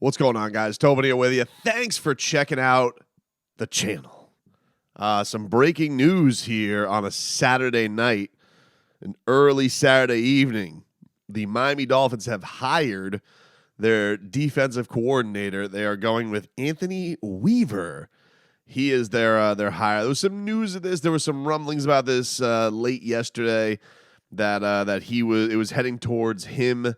What's going on, guys? Tobin here with you. Thanks for checking out the channel. Some breaking news here on a Saturday night, an early Saturday evening. The Miami Dolphins have hired their defensive coordinator. They are going with Anthony Weaver. He is their hire. There was some news of this. There were some rumblings about this late yesterday that it was heading towards him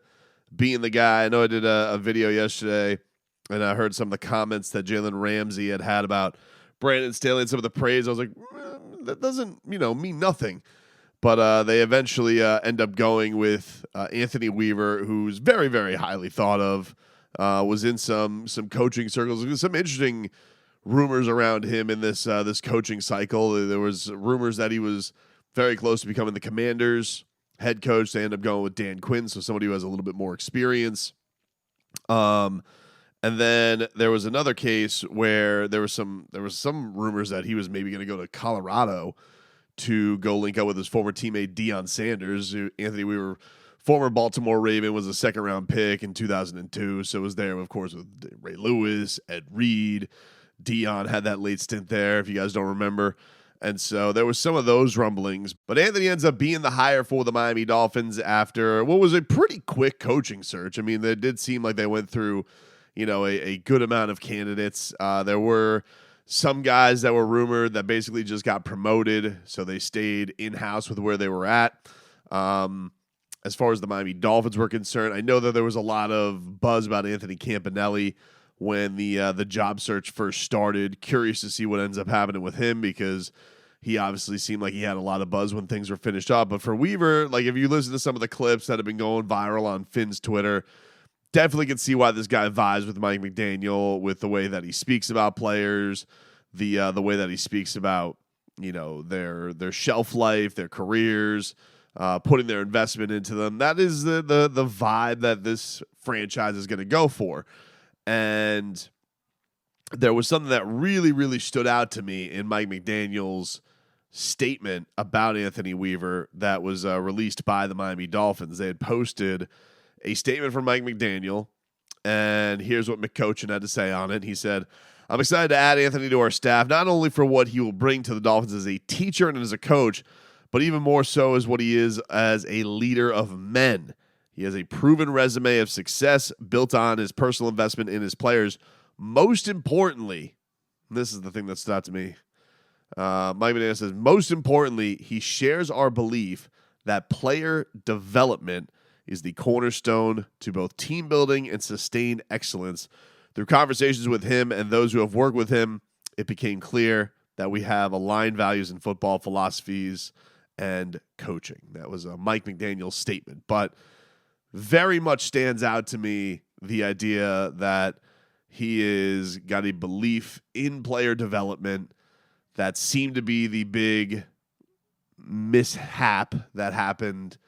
being the guy. I know I did a video yesterday, and I heard some of the comments that Jalen Ramsey had about Brandon Staley and some of the praise. I was like, that doesn't mean nothing. But they eventually end up going with Anthony Weaver, who's very, very highly thought of. Was in some coaching circles. There's some interesting rumors around him in this coaching cycle. There was rumors that he was very close to becoming the Commanders' head coach. They end up going with Dan Quinn, so somebody who has a little bit more experience. And then there was another case where there was some rumors that he was maybe going to go to Colorado to go link up with his former teammate Deion Sanders. Anthony Weaver, former Baltimore Raven, was a second-round pick in 2002, so was there, of course, with Ray Lewis, Ed Reed. Deion had that late stint there, if you guys don't remember. And so there was some of those rumblings. But Anthony ends up being the hire for the Miami Dolphins after what was a pretty quick coaching search. I mean, it did seem like they went through, a good amount of candidates. There were some guys that were rumored that basically just got promoted, so they stayed in-house with where they were at. As far as the Miami Dolphins were concerned, I know that there was a lot of buzz about Anthony Campanelli when the job search first started. Curious to see what ends up happening with him, because he obviously seemed like he had a lot of buzz when things were finished up. But for Weaver, like, if you listen to some of the clips that have been going viral on Finn's Twitter, definitely can see why this guy vibes with Mike McDaniel, with the way that he speaks about players, the way that he speaks about their shelf life, their careers, putting their investment into them. That is the vibe that this franchise is going to go for. And there was something that really, really stood out to me in Mike McDaniel's statement about Anthony Weaver that was released by the Miami Dolphins. They had posted a statement from Mike McDaniel, and here's what McCochin had to say on it. He said, "I'm excited to add Anthony to our staff, not only for what he will bring to the Dolphins as a teacher and as a coach, but even more so as what he is as a leader of men. He has a proven resume of success built on his personal investment in his players. Most importantly," this is the thing that stood out to me, Mike McDaniel says, "most importantly, he shares our belief that player development is the cornerstone to both team building and sustained excellence. Through conversations with him and those who have worked with him, it became clear that we have aligned values in football, philosophies, and coaching." That was a Mike McDaniel statement, but very much stands out to me the idea that he is got a belief in player development. That seemed to be the big mishap that happened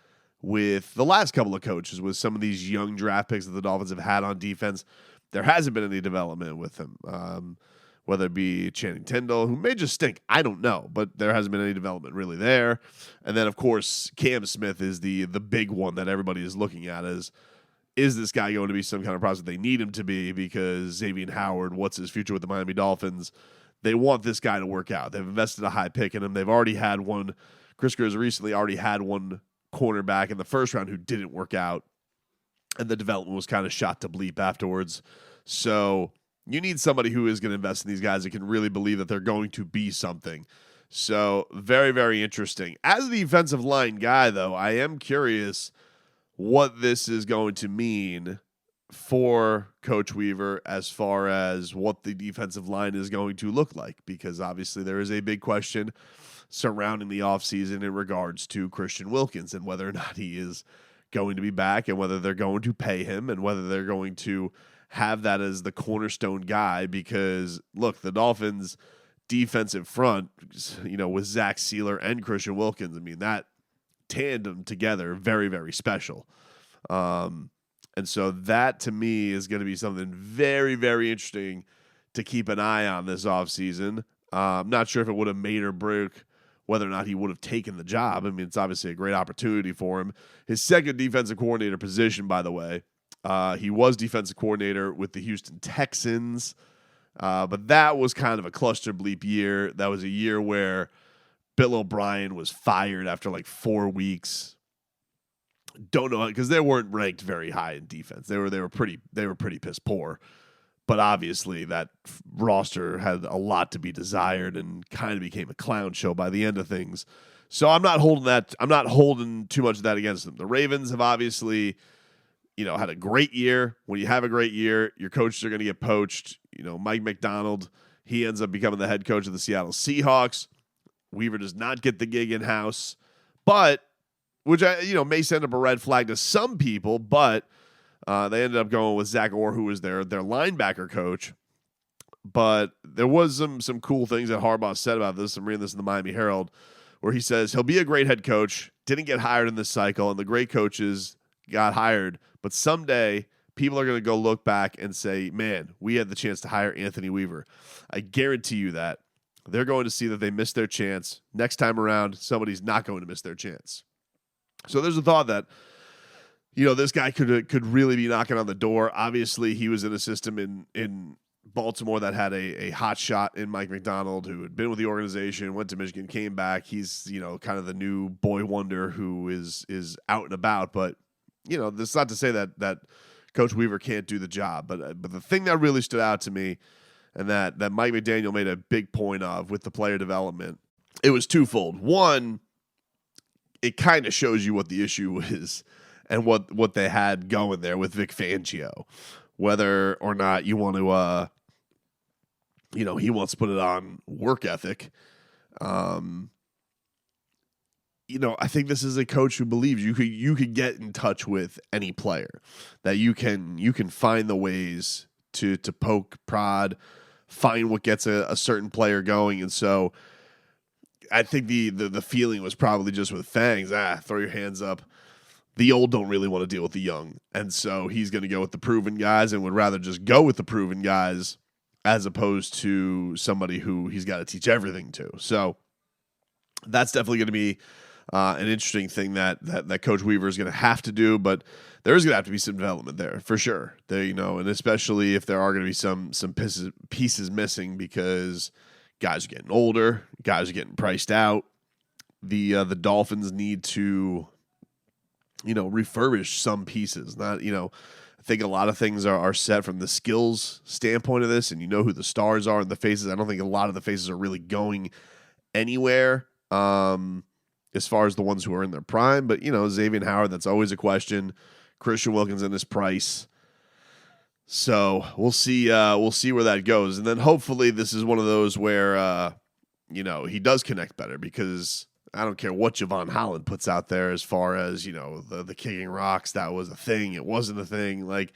with the last couple of coaches, with some of these young draft picks that the Dolphins have had on defense. There hasn't been any development with them, whether it be Channing Tindall, who may just stink. I don't know, but there hasn't been any development really there. And then, of course, Cam Smith is the big one that everybody is looking at as, is this guy going to be some kind of prospect they need him to be? Because Xavier Howard, what's his future with the Miami Dolphins? They want this guy to work out. They've invested a high pick in him. They've already had one. Chris Greer's recently already had one cornerback in the first round who didn't work out, and the development was kind of shot to bleep afterwards. So you need somebody who is going to invest in these guys that can really believe that they're going to be something. So very, very interesting. As a defensive line guy, though, I am curious what this is going to mean for Coach Weaver as far as what the defensive line is going to look like, because obviously there is a big question surrounding the offseason in regards to Christian Wilkins and whether or not he is going to be back, and whether they're going to pay him, and whether they're going to have that as the cornerstone guy. Because look, the Dolphins defensive front, with Zach Sealer and Christian Wilkins, I mean, that tandem together, very, very special. And so that to me is going to be something very, very interesting to keep an eye on this offseason. I'm not sure if it would have made or broke whether or not he would have taken the job. I mean, it's obviously a great opportunity for him. His second defensive coordinator position, by the way, He was defensive coordinator with the Houston Texans, but that was kind of a cluster bleep year. That was a year where Bill O'Brien was fired after like 4 weeks. Don't know, because they weren't ranked very high in defense. They were pretty piss poor. But obviously that roster had a lot to be desired and kind of became a clown show by the end of things. So I'm not holding too much of that against them. The Ravens have obviously, had a great year. When you have a great year, your coaches are going to get poached. Mike McDaniel, he ends up becoming the head coach of the Seattle Seahawks. Weaver does not get the gig in-house, but which may send up a red flag to some people, but they ended up going with Zach Orr, who was their linebacker coach. But there was some cool things that Harbaugh said about this. I'm reading this in the Miami Herald, where he says he'll be a great head coach, didn't get hired in this cycle, and the great coaches got hired. But someday, people are going to go look back and say, man, we had the chance to hire Anthony Weaver. I guarantee you that. They're going to see that they missed their chance. Next time around, somebody's not going to miss their chance. So there's a thought that, this guy could really be knocking on the door. Obviously, he was in a system in Baltimore that had a hot shot in Mike McDaniel, who had been with the organization, went to Michigan, came back. He's, kind of the new boy wonder who is out and about. But, this is not to say that Coach Weaver can't do the job. But the thing that really stood out to me, and that Mike McDaniel made a big point of with the player development, it was twofold. One, it kind of shows you what the issue is and what they had going there with Vic Fangio. Whether or not you want to, he wants to put it on work ethic. I think this is a coach who believes you could get in touch with any player, that you can find the ways to poke, prod, find what gets a certain player going. And so I think the feeling was probably just with Fangs, throw your hands up. The old don't really want to deal with the young. And so he's going to go with the proven guys and would rather just go with the proven guys as opposed to somebody who he's got to teach everything to. So that's definitely going to be an interesting thing that Coach Weaver is going to have to do, but there is going to have to be some development there for sure. There, and especially if there are going to be some pieces missing, because guys are getting older, guys are getting priced out. The Dolphins need to, refurbish some pieces. Not, I think a lot of things are set from the skills standpoint of this, and who the stars are and the faces. I don't think a lot of the faces are really going anywhere as far as the ones who are in their prime. But, Xavier Howard, that's always a question. Christian Wilkins and his price. So we'll see where that goes. And then hopefully this is one of those where, he does connect better, because I don't care what Javon Holland puts out there as far as, the kicking rocks. That was a thing. It wasn't a thing. Like,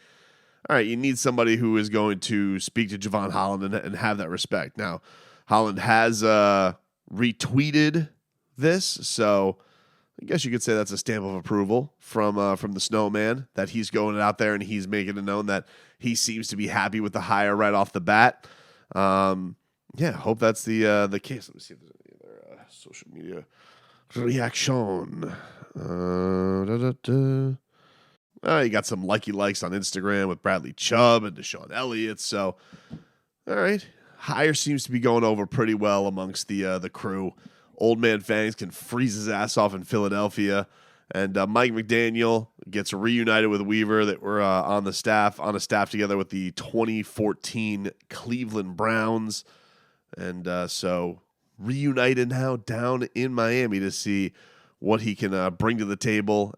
all right, you need somebody who is going to speak to Javon Holland and have that respect. Now, Holland has retweeted this, so I guess you could say that's a stamp of approval from the Snowman, that he's going out there and he's making it known that he seems to be happy with the hire right off the bat. Hope that's the case. Let me see if there's any other social media reaction. You got some likes on Instagram with Bradley Chubb and Deshaun Elliott. So, all right, hire seems to be going over pretty well amongst the crew. Old man Fangs can freeze his ass off in Philadelphia, and Mike McDaniel gets reunited with Weaver, that were on a staff together with the 2014 Cleveland Browns, and so reunited now down in Miami to see what he can bring to the table